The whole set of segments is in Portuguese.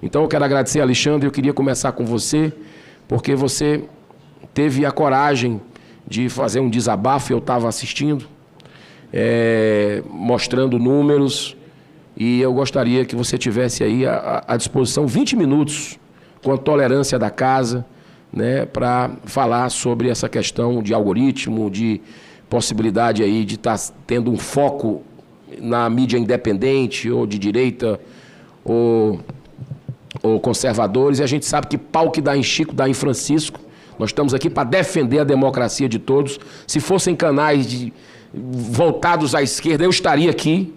Então eu quero agradecer, Alexandre, eu queria começar com você, porque você teve a coragem de fazer um desabafo, eu estava assistindo, mostrando números, e eu gostaria que você tivesse aí à disposição 20 minutos com a tolerância da casa, né, para falar sobre essa questão de algoritmo, de possibilidade aí de estar tendo um foco na mídia independente, ou de direita, ou conservadores, e a gente sabe que pau que dá em Chico, dá em Francisco. Nós estamos aqui para defender a democracia de todos. Se fossem canais voltados à esquerda, eu estaria aqui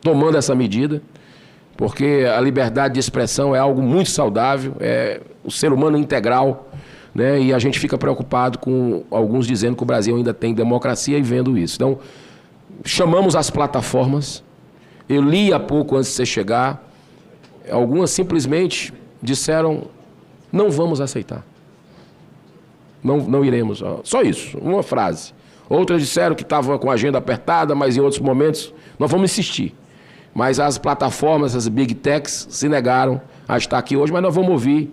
tomando essa medida, porque a liberdade de expressão é algo muito saudável, é o ser humano integral, né? E a gente fica preocupado com alguns dizendo que o Brasil ainda tem democracia e vendo isso. Então, chamamos as plataformas, eu li há pouco antes de você chegar, algumas simplesmente disseram, não vamos aceitar, não iremos, só isso, uma frase. Outras disseram que estavam com a agenda apertada, mas em outros momentos nós vamos insistir. Mas as plataformas, as big techs, se negaram a estar aqui hoje, mas nós vamos ouvir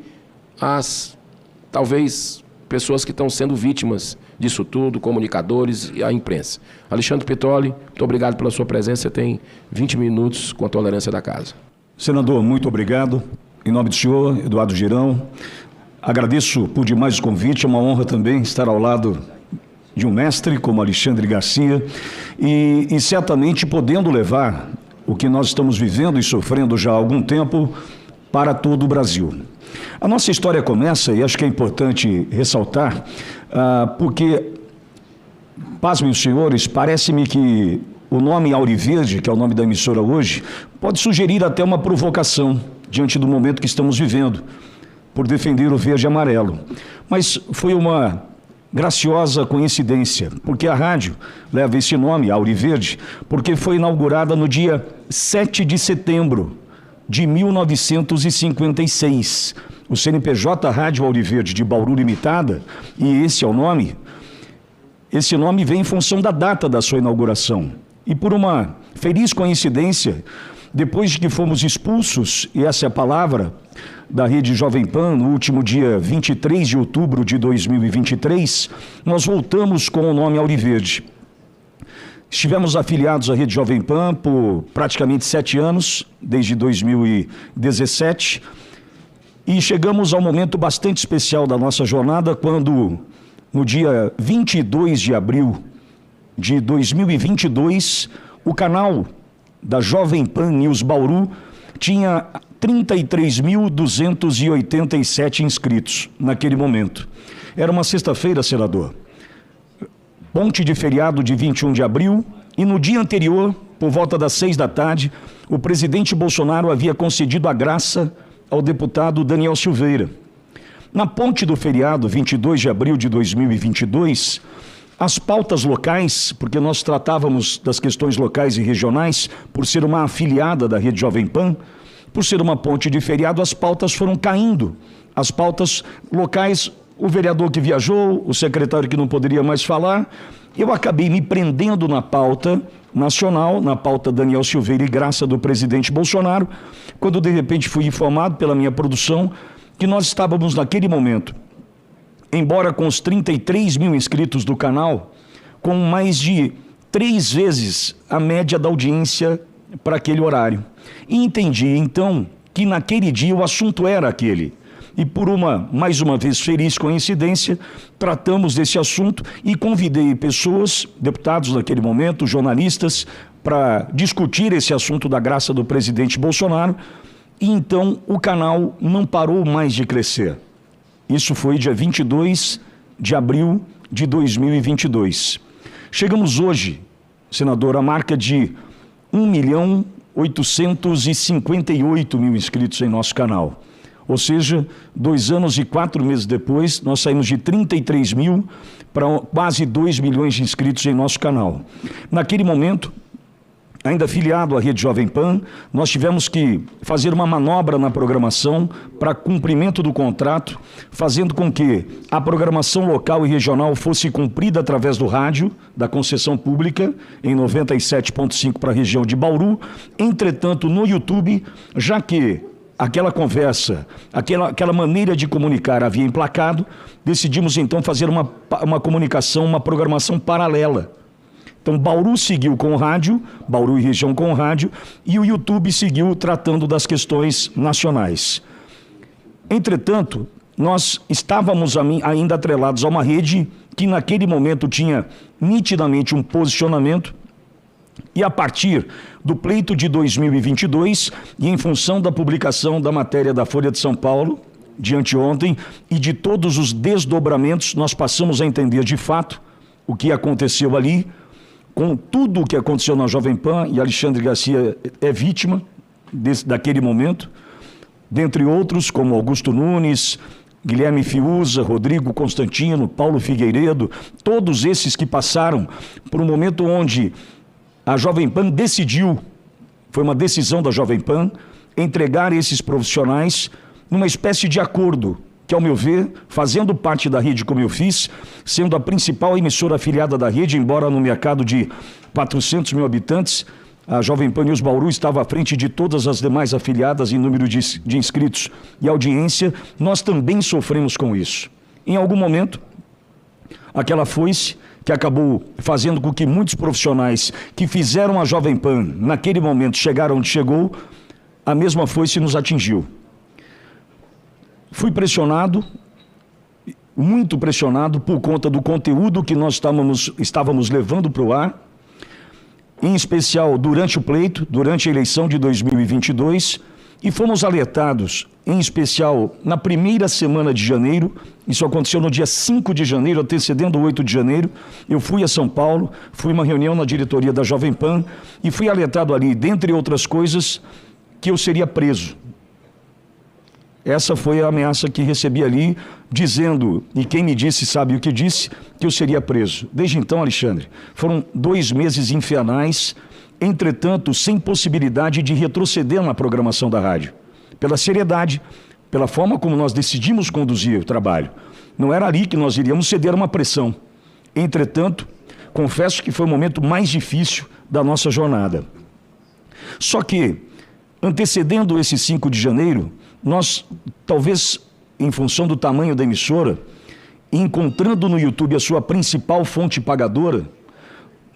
talvez, pessoas que estão sendo vítimas disso tudo, comunicadores e a imprensa. Alexandre Petroli, muito obrigado pela sua presença, você tem 20 minutos com a tolerância da casa. Senador, muito obrigado. Em nome do senhor, Eduardo Girão, agradeço por demais o convite, é uma honra também estar ao lado de um mestre como Alexandre Garcia e certamente podendo levar o que nós estamos vivendo e sofrendo já há algum tempo para todo o Brasil. A nossa história começa, e acho que é importante ressaltar, porque, pasmem os senhores, parece-me que o nome Auriverde, que é o nome da emissora hoje, pode sugerir até uma provocação diante do momento que estamos vivendo, por defender o verde e amarelo. Mas foi uma graciosa coincidência, porque a rádio leva esse nome, Auriverde, porque foi inaugurada no dia 7 de setembro de 1956. O CNPJ Rádio Auriverde de Bauru Limitada, e esse é o nome, esse nome vem em função da data da sua inauguração. E por uma feliz coincidência, depois de que fomos expulsos, e essa é a palavra, da Rede Jovem Pan, no último dia 23 de outubro de 2023, nós voltamos com o nome Auriverde. Estivemos afiliados à Rede Jovem Pan por praticamente 7 anos, desde 2017, e chegamos ao momento bastante especial da nossa jornada, quando, no dia 22 de abril de 2022, o canal da Jovem Pan News Bauru tinha 33.287 inscritos naquele momento. Era uma sexta-feira, senador, ponte de feriado de 21 de abril, e no dia anterior, por volta das 6 da tarde, o presidente Bolsonaro havia concedido a graça ao deputado Daniel Silveira. Na ponte do feriado, 22 de abril de 2022, as pautas locais, porque nós tratávamos das questões locais e regionais, por ser uma afiliada da Rede Jovem Pan, por ser uma ponte de feriado, as pautas foram caindo. As pautas locais, o vereador que viajou, o secretário que não poderia mais falar, eu acabei me prendendo na pauta nacional, na pauta Daniel Silveira e graça do presidente Bolsonaro, quando de repente fui informado pela minha produção que nós estávamos naquele momento, embora com os 33 mil inscritos do canal, com mais de 3 vezes a média da audiência para aquele horário. E entendi, então, que naquele dia o assunto era aquele. E por mais uma vez, feliz coincidência, tratamos desse assunto e convidei pessoas, deputados naquele momento, jornalistas, para discutir esse assunto da graça do presidente Bolsonaro. E então o canal não parou mais de crescer. Isso foi dia 22 de abril de 2022. Chegamos hoje, senador, à marca de 1.858.000 inscritos em nosso canal. Ou seja, 2 anos e 4 meses depois, nós saímos de 33 mil para quase 2 milhões de inscritos em nosso canal. Naquele momento, ainda afiliado à Rede Jovem Pan, nós tivemos que fazer uma manobra na programação para cumprimento do contrato, fazendo com que a programação local e regional fosse cumprida através do rádio, da concessão pública, em 97,5 para a região de Bauru. Entretanto, no YouTube, já que aquela conversa, aquela maneira de comunicar havia emplacado, decidimos então fazer uma comunicação, uma programação paralela. Então Bauru seguiu com o rádio, Bauru e região com o rádio, e o YouTube seguiu tratando das questões nacionais. Entretanto, nós estávamos ainda atrelados a uma rede que naquele momento tinha nitidamente um posicionamento, e a partir do pleito de 2022, e em função da publicação da matéria da Folha de São Paulo, de anteontem, e de todos os desdobramentos, nós passamos a entender de fato o que aconteceu ali, com tudo o que aconteceu na Jovem Pan, e Alexandre Garcia é vítima daquele momento, dentre outros, como Augusto Nunes, Guilherme Fiuza, Rodrigo Constantino, Paulo Figueiredo, todos esses que passaram por um momento onde a Jovem Pan decidiu, foi uma decisão da Jovem Pan, entregar esses profissionais numa espécie de acordo, que, ao meu ver, fazendo parte da rede como eu fiz, sendo a principal emissora afiliada da rede, embora no mercado de 400 mil habitantes, a Jovem Pan News Bauru estava à frente de todas as demais afiliadas em número de inscritos e audiência, nós também sofremos com isso. Em algum momento, aquela foice que acabou fazendo com que muitos profissionais que fizeram a Jovem Pan, naquele momento, chegaram onde chegou, a mesma foice nos atingiu. Fui pressionado, muito pressionado, por conta do conteúdo que nós estávamos levando para o ar, em especial durante o pleito, durante a eleição de 2022, e fomos alertados, em especial na primeira semana de janeiro, isso aconteceu no dia 5 de janeiro, antecedendo o 8 de janeiro, eu fui a São Paulo, fui a uma reunião na diretoria da Jovem Pan, e fui alertado ali, dentre outras coisas, que eu seria preso. Essa foi a ameaça que recebi ali, dizendo, e quem me disse sabe o que disse, que eu seria preso. Desde então, Alexandre, foram 2 meses infernais, entretanto, sem possibilidade de retroceder na programação da rádio. Pela seriedade, pela forma como nós decidimos conduzir o trabalho. Não era ali que nós iríamos ceder a uma pressão. Entretanto, confesso que foi o momento mais difícil da nossa jornada. Só que, antecedendo esse 5 de janeiro, nós, talvez em função do tamanho da emissora, encontrando no YouTube a sua principal fonte pagadora,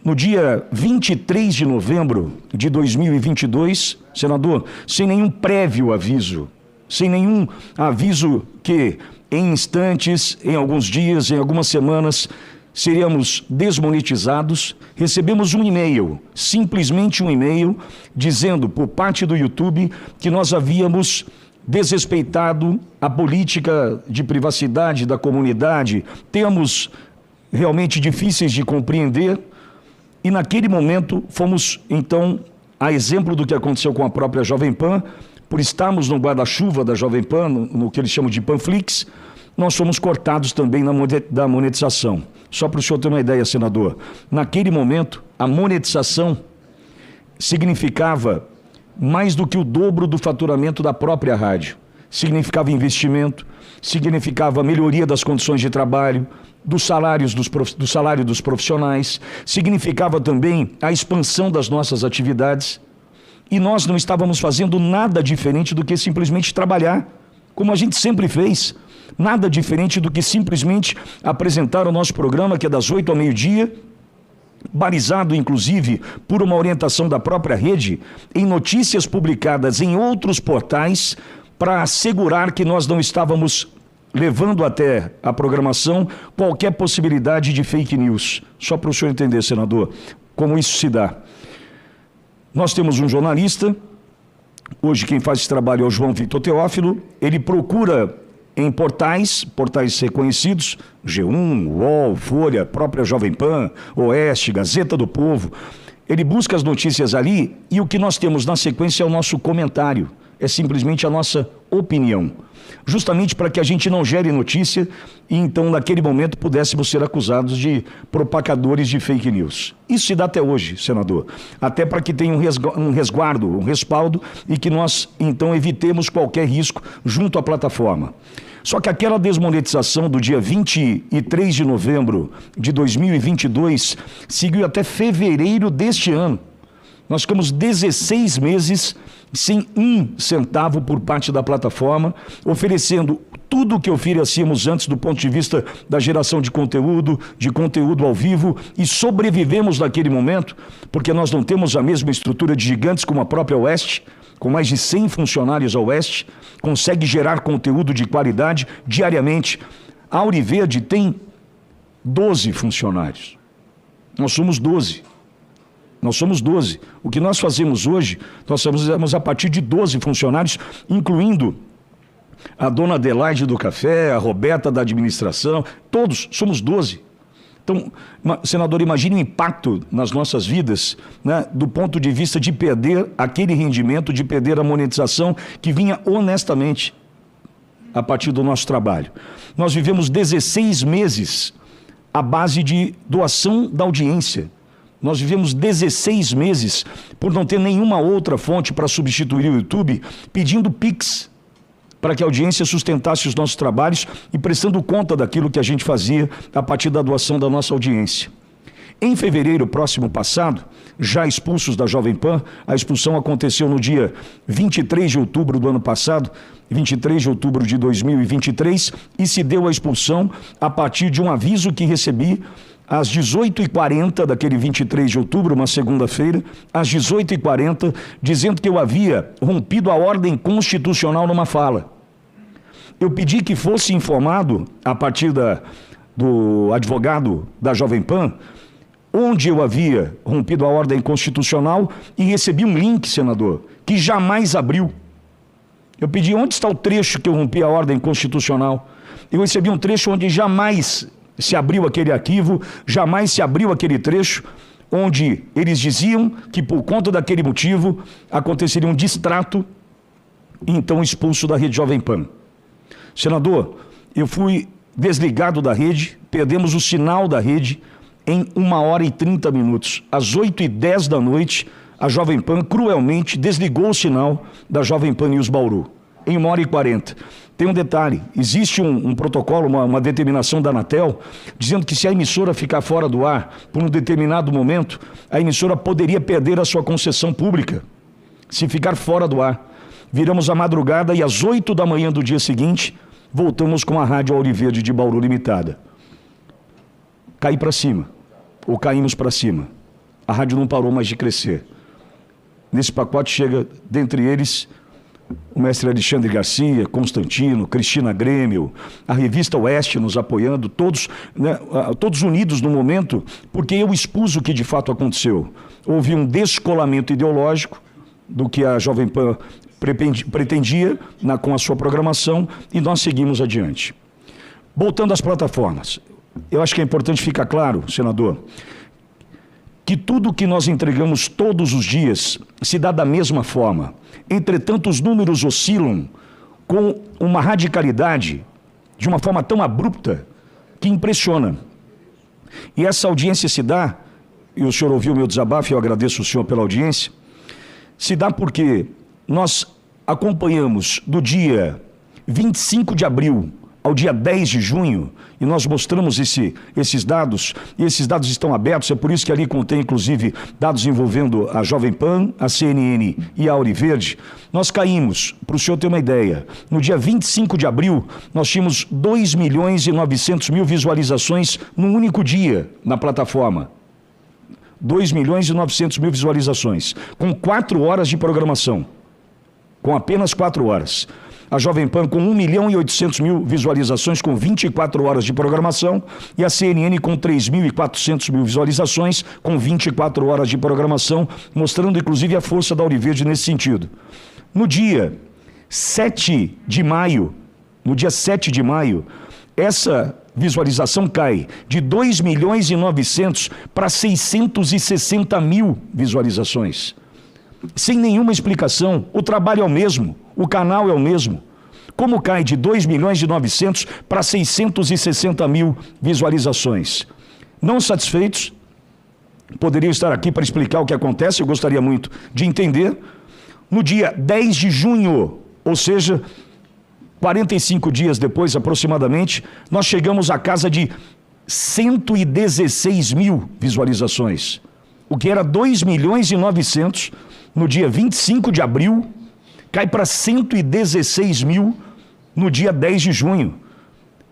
no dia 23 de novembro de 2022, senador, sem nenhum prévio aviso, sem nenhum aviso que em instantes, em alguns dias, em algumas semanas, seríamos desmonetizados, recebemos um e-mail, simplesmente um e-mail, dizendo por parte do YouTube que nós havíamos desrespeitado a política de privacidade da comunidade, termos realmente difíceis de compreender, e naquele momento fomos, então, a exemplo do que aconteceu com a própria Jovem Pan, por estarmos no guarda-chuva da Jovem Pan, no que eles chamam de Panflix, nós fomos cortados também da monetização. Só para o senhor ter uma ideia, senador, naquele momento, a monetização significava mais do que o dobro do faturamento da própria rádio. Significava investimento, significava melhoria das condições de trabalho, do salário dos profissionais, significava também a expansão das nossas atividades. E nós não estávamos fazendo nada diferente do que simplesmente trabalhar, como a gente sempre fez. Nada diferente do que simplesmente apresentar o nosso programa, que é das 8 ao meio-dia, balizado, inclusive, por uma orientação da própria rede, em notícias publicadas em outros portais, para assegurar que nós não estávamos levando até a programação qualquer possibilidade de fake news. Só para o senhor entender, senador, como isso se dá. Nós temos um jornalista, hoje quem faz esse trabalho é o João Vitor Teófilo, ele procura em portais reconhecidos, G1, UOL, Folha, própria Jovem Pan, Oeste, Gazeta do Povo. Ele busca as notícias ali e o que nós temos na sequência é o nosso comentário, é simplesmente a nossa opinião. Justamente para que a gente não gere notícia e então naquele momento pudéssemos ser acusados de propagadores de fake news. Isso se dá até hoje, senador, até para que tenha um resguardo, um respaldo e que nós então evitemos qualquer risco junto à plataforma. Só que aquela desmonetização do dia 23 de novembro de 2022 seguiu até fevereiro deste ano. Nós ficamos 16 meses sem um centavo por parte da plataforma, oferecendo tudo o que oferecíamos antes do ponto de vista da geração de conteúdo ao vivo, e sobrevivemos naquele momento, porque nós não temos a mesma estrutura de gigantes como a própria Oeste, com mais de 100 funcionários a Oeste, consegue gerar conteúdo de qualidade diariamente. A Auriverde tem 12 funcionários. Nós somos 12. O que nós fazemos hoje, nós fazemos a partir de 12 funcionários, incluindo a dona Adelaide do café, a Roberta da administração, todos, somos 12. Então, senador, imagine o impacto nas nossas vidas, né, do ponto de vista de perder aquele rendimento, de perder a monetização que vinha honestamente a partir do nosso trabalho. Nós vivemos 16 meses à base de doação da audiência. Nós vivemos 16 meses por não ter nenhuma outra fonte para substituir o YouTube, pedindo Pix para que a audiência sustentasse os nossos trabalhos e prestando conta daquilo que a gente fazia a partir da doação da nossa audiência. Em fevereiro próximo passado, já expulsos da Jovem Pan, a expulsão aconteceu no dia 23 de outubro do ano passado, 23 de outubro de 2023, e se deu a expulsão a partir de um aviso que recebi às 18h40 daquele 23 de outubro, uma segunda-feira, às 18h40, dizendo que eu havia rompido a ordem constitucional numa fala. Eu pedi que fosse informado, a partir do advogado da Jovem Pan, onde eu havia rompido a ordem constitucional, e recebi um link, senador, que jamais abriu. Eu pedi onde está o trecho que eu rompi a ordem constitucional. Eu recebi um trecho onde jamais se abriu aquele arquivo, jamais se abriu aquele trecho, onde eles diziam que por conta daquele motivo aconteceria um distrato, e então expulso da rede Jovem Pan. Senador, eu fui desligado da rede, perdemos o sinal da rede em 1h30. Às 8h10 da noite, a Jovem Pan cruelmente desligou o sinal da Jovem Pan News Bauru, em 1h40. Tem um detalhe, existe um protocolo, uma determinação da Anatel, dizendo que se a emissora ficar fora do ar por um determinado momento, a emissora poderia perder a sua concessão pública, se ficar fora do ar. Viramos a madrugada e às 8 da manhã do dia seguinte, voltamos com a Rádio Auriverde de Bauru Limitada. Caí para cima, ou caímos para cima. A rádio não parou mais de crescer. Nesse pacote chega, dentre eles, o mestre Alexandre Garcia, Constantino, Cristina Grêmio, a revista Oeste nos apoiando, todos, né, todos unidos no momento, porque eu expus o que de fato aconteceu. Houve um descolamento ideológico do que a Jovem Pan pretendia com a sua programação, e nós seguimos adiante. Voltando às plataformas, eu acho que é importante ficar claro, senador, que tudo que nós entregamos todos os dias se dá da mesma forma. Entretanto, os números oscilam com uma radicalidade, de uma forma tão abrupta, que impressiona. E essa audiência se dá, e o senhor ouviu o meu desabafo, e eu agradeço o senhor pela audiência, se dá porque nós acompanhamos do dia 25 de abril ao dia 10 de junho, e nós mostramos esses dados, e esses dados estão abertos, é por isso que ali contém, inclusive, dados envolvendo a Jovem Pan, a CNN e a Auriverde. Nós caímos, para o senhor ter uma ideia, no dia 25 de abril, nós tínhamos 2.900.000 visualizações num único dia na plataforma. 2.900.000 visualizações, com 4 horas de programação, com apenas 4 horas. A Jovem Pan com 1.800.000 visualizações, com 24 horas de programação, e a CNN com 3.400.000 visualizações, com 24 horas de programação, mostrando inclusive a força da Auriverde nesse sentido. No dia 7 de maio, essa visualização cai de 2.900.000 para 660.000 visualizações. Sem nenhuma explicação, o trabalho é o mesmo, o canal é o mesmo. Como cai de 2.900.000 para 660.000 visualizações? Não satisfeitos, poderiam estar aqui para explicar o que acontece, eu gostaria muito de entender. No dia 10 de junho, ou seja, 45 dias depois aproximadamente, nós chegamos à casa de 116.000 visualizações. O que era 2.900.000 no dia 25 de abril, cai para 116 mil no dia 10 de junho.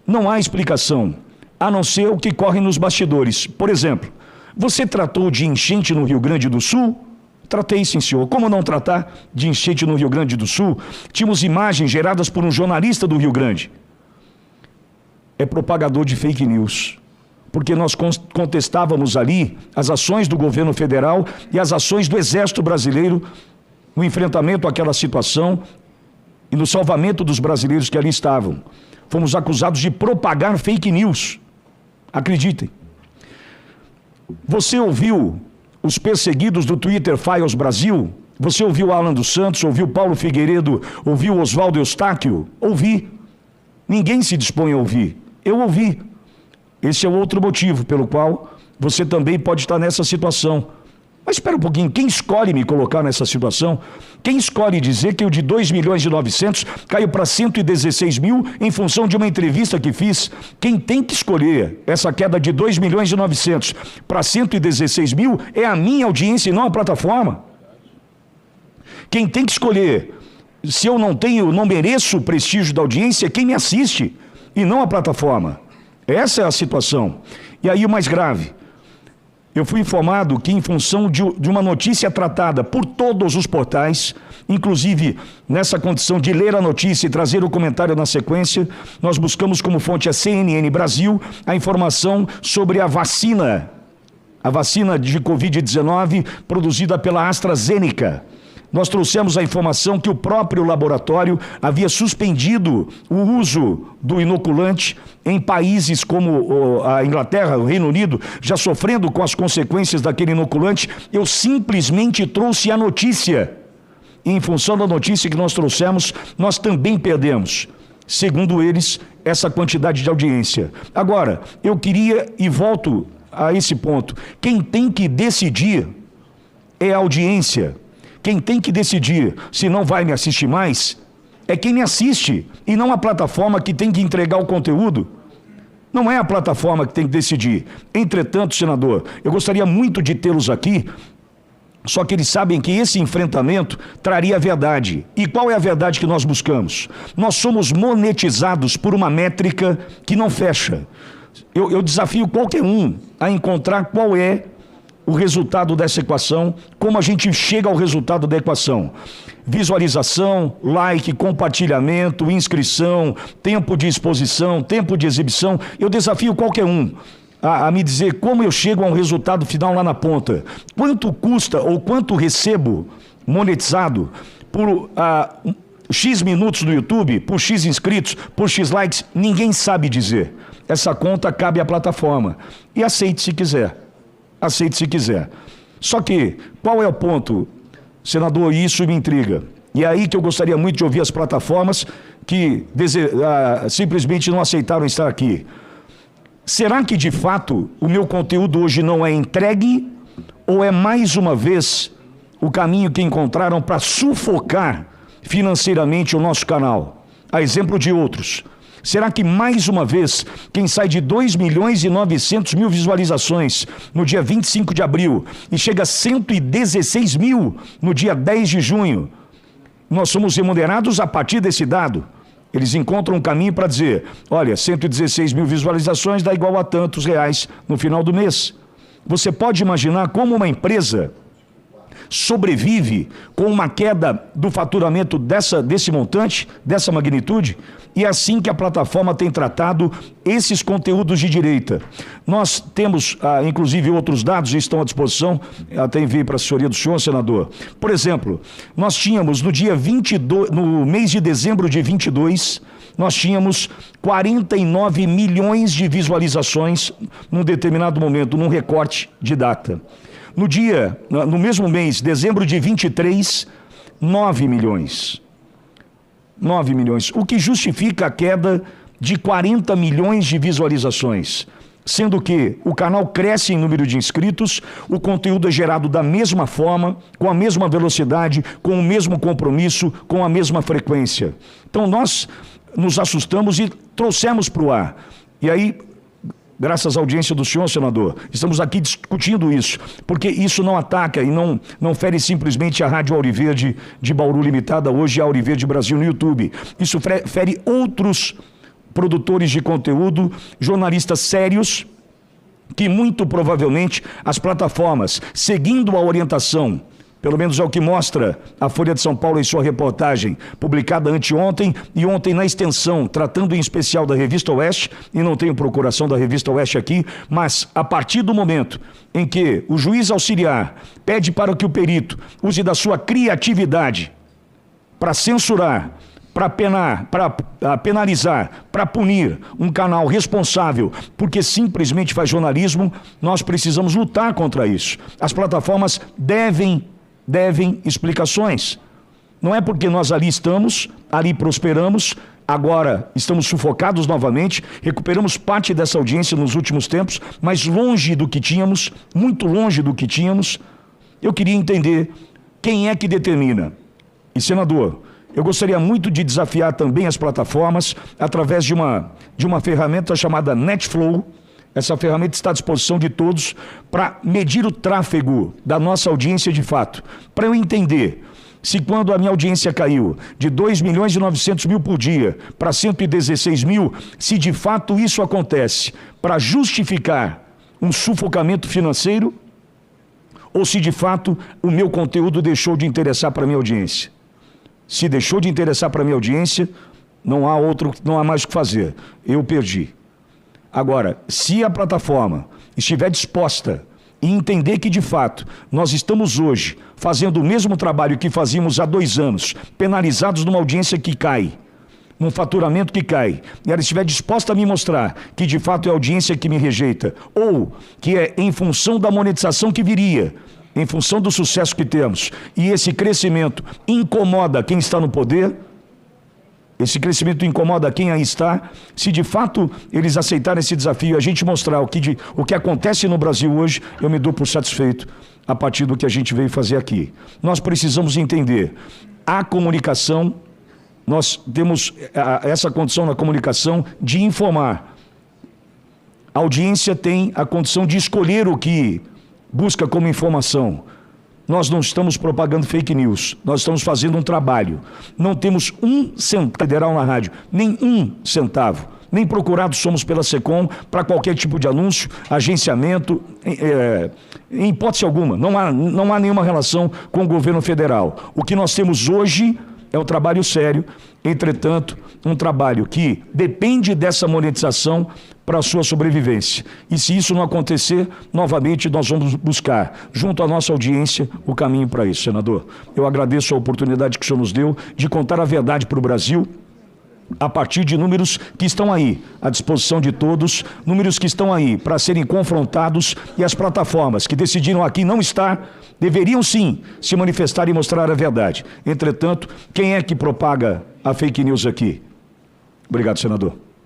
Não há explicação, a não ser o que corre nos bastidores. Por exemplo, você tratou de enchente no Rio Grande do Sul? Tratei, sim, senhor. Como não tratar de enchente no Rio Grande do Sul? Tínhamos imagens geradas por um jornalista do Rio Grande. É propagador de fake news. Porque nós contestávamos ali as ações do governo federal e as ações do Exército Brasileiro no enfrentamento àquela situação e no salvamento dos brasileiros que ali estavam. Fomos acusados de propagar fake news. Acreditem. Você ouviu os perseguidos do Twitter Files Brasil? Você ouviu Alan dos Santos? Ouviu Paulo Figueiredo? Ouviu Oswaldo Eustáquio? Ouvi. Ninguém se dispõe a ouvir. Eu ouvi. Esse é outro motivo pelo qual você também pode estar nessa situação. Mas espera um pouquinho, quem escolhe me colocar nessa situação? Quem escolhe dizer que o de 2.900.000 caiu para 116 mil em função de uma entrevista que fiz? Quem tem que escolher essa queda de 2.900.000 para 116 mil é a minha audiência e não a plataforma. Quem tem que escolher se eu não mereço o prestígio da audiência é quem me assiste e não a plataforma. Essa é a situação. E aí o mais grave, eu fui informado que em função de uma notícia tratada por todos os portais, inclusive nessa condição de ler a notícia e trazer o comentário na sequência, nós buscamos como fonte a CNN Brasil a informação sobre a vacina de Covid-19 produzida pela AstraZeneca. Nós trouxemos a informação que o próprio laboratório havia suspendido o uso do inoculante em países como a Inglaterra, o Reino Unido, já sofrendo com as consequências daquele inoculante. Eu simplesmente trouxe a notícia. E em função da notícia que nós trouxemos, nós também perdemos, segundo eles, essa quantidade de audiência. Agora, eu queria, e volto a esse ponto, quem tem que decidir é a audiência. Quem tem que decidir se não vai me assistir mais é quem me assiste e não a plataforma que tem que entregar o conteúdo. Não é a plataforma que tem que decidir. Entretanto, senador, eu gostaria muito de tê-los aqui, só que eles sabem que esse enfrentamento traria a verdade. E qual é a verdade que nós buscamos? Nós somos monetizados por uma métrica que não fecha. Eu desafio qualquer um a encontrar qual é o resultado dessa equação, como a gente chega ao resultado da equação. Visualização, like, compartilhamento, inscrição, tempo de exposição, tempo de exibição. Eu desafio qualquer um a me dizer como eu chego a um resultado final lá na ponta. Quanto custa ou quanto recebo monetizado por X minutos no YouTube, por X inscritos, por X likes? Ninguém sabe dizer. Essa conta cabe à plataforma. E aceite se quiser. Aceite se quiser. Só que, qual é o ponto, senador? Isso me intriga. E é aí que eu gostaria muito de ouvir as plataformas que simplesmente não aceitaram estar aqui. Será que, de fato, o meu conteúdo hoje não é entregue? Ou é, mais uma vez, o caminho que encontraram para sufocar financeiramente o nosso canal? A exemplo de outros. Será que, mais uma vez, quem sai de 2.900.000 visualizações no dia 25 de abril e chega a 116 mil no dia 10 de junho, nós somos remunerados a partir desse dado? Eles encontram um caminho para dizer, olha, 116 mil visualizações dá igual a tantos reais no final do mês. Você pode imaginar como uma empresa sobrevive com uma queda do faturamento desse montante, dessa magnitude? E é assim que a plataforma tem tratado esses conteúdos de direita. Nós temos, inclusive, outros dados que estão à disposição, até enviei para a assessoria do senhor, senador. Por exemplo, nós tínhamos no dia 22, no mês de dezembro de 22, nós tínhamos 49 milhões de visualizações num determinado momento, num recorte de data. No mesmo mês, dezembro de 23, 9 milhões. 9 milhões, o que justifica a queda de 40 milhões de visualizações. Sendo que o canal cresce em número de inscritos, o conteúdo é gerado da mesma forma, com a mesma velocidade, com o mesmo compromisso, com a mesma frequência. Então nós nos assustamos e trouxemos para o ar. E aí, graças à audiência do senhor, senador. Estamos aqui discutindo isso, porque isso não ataca e não fere simplesmente a Rádio Auriverde de Bauru Limitada, hoje a Auriverde Brasil no YouTube. Isso fere outros produtores de conteúdo, jornalistas sérios, que muito provavelmente as plataformas, seguindo a orientação, pelo menos é o que mostra a Folha de São Paulo em sua reportagem, publicada anteontem e ontem na extensão, tratando em especial da Revista Oeste, e não tenho procuração da Revista Oeste aqui, mas a partir do momento em que o juiz auxiliar pede para que o perito use da sua criatividade para censurar, para penar, para penalizar, para punir um canal responsável porque simplesmente faz jornalismo, nós precisamos lutar contra isso. As plataformas devem explicações. Não é porque nós ali estamos, ali prosperamos, agora estamos sufocados novamente, recuperamos parte dessa audiência nos últimos tempos, mas longe do que tínhamos, muito longe do que tínhamos. Eu queria entender quem é que determina. E, senador, eu gostaria muito de desafiar também as plataformas através de uma ferramenta chamada NetFlow. Essa ferramenta está à disposição de todos para medir o tráfego da nossa audiência de fato. Para eu entender se quando a minha audiência caiu de 2.900.000 por dia para 116 mil, se de fato isso acontece para justificar um sufocamento financeiro ou se de fato o meu conteúdo deixou de interessar para a minha audiência. Se deixou de interessar para a minha audiência, não há mais o que fazer. Eu perdi. Agora, se a plataforma estiver disposta e entender que, de fato, nós estamos hoje fazendo o mesmo trabalho que fazíamos há 2 anos, penalizados numa audiência que cai, num faturamento que cai, e ela estiver disposta a me mostrar que, de fato, é a audiência que me rejeita, ou que é em função da monetização que viria, em função do sucesso que temos, e esse crescimento incomoda quem está no poder, esse crescimento incomoda quem aí está, se de fato eles aceitarem esse desafio, a gente mostrar o que acontece no Brasil hoje, eu me dou por satisfeito a partir do que a gente veio fazer aqui. Nós precisamos entender, a comunicação, nós temos essa condição na comunicação de informar. A audiência tem a condição de escolher o que busca como informação. Nós não estamos propagando fake news, nós estamos fazendo um trabalho. Não temos um centavo federal na rádio, nem um centavo. Nem procurados somos pela SECOM para qualquer tipo de anúncio, agenciamento, em hipótese alguma. Não há nenhuma relação com o governo federal. O que nós temos hoje é um trabalho sério, entretanto, um trabalho que depende dessa monetização para a sua sobrevivência. E se isso não acontecer, novamente nós vamos buscar, junto à nossa audiência, o caminho para isso, senador. Eu agradeço a oportunidade que o senhor nos deu de contar a verdade para o Brasil, a partir de números que estão aí, à disposição de todos, números que estão aí para serem confrontados, e as plataformas que decidiram aqui não estar, deveriam sim se manifestar e mostrar a verdade. Entretanto, quem é que propaga a fake news aqui? Obrigado, senador.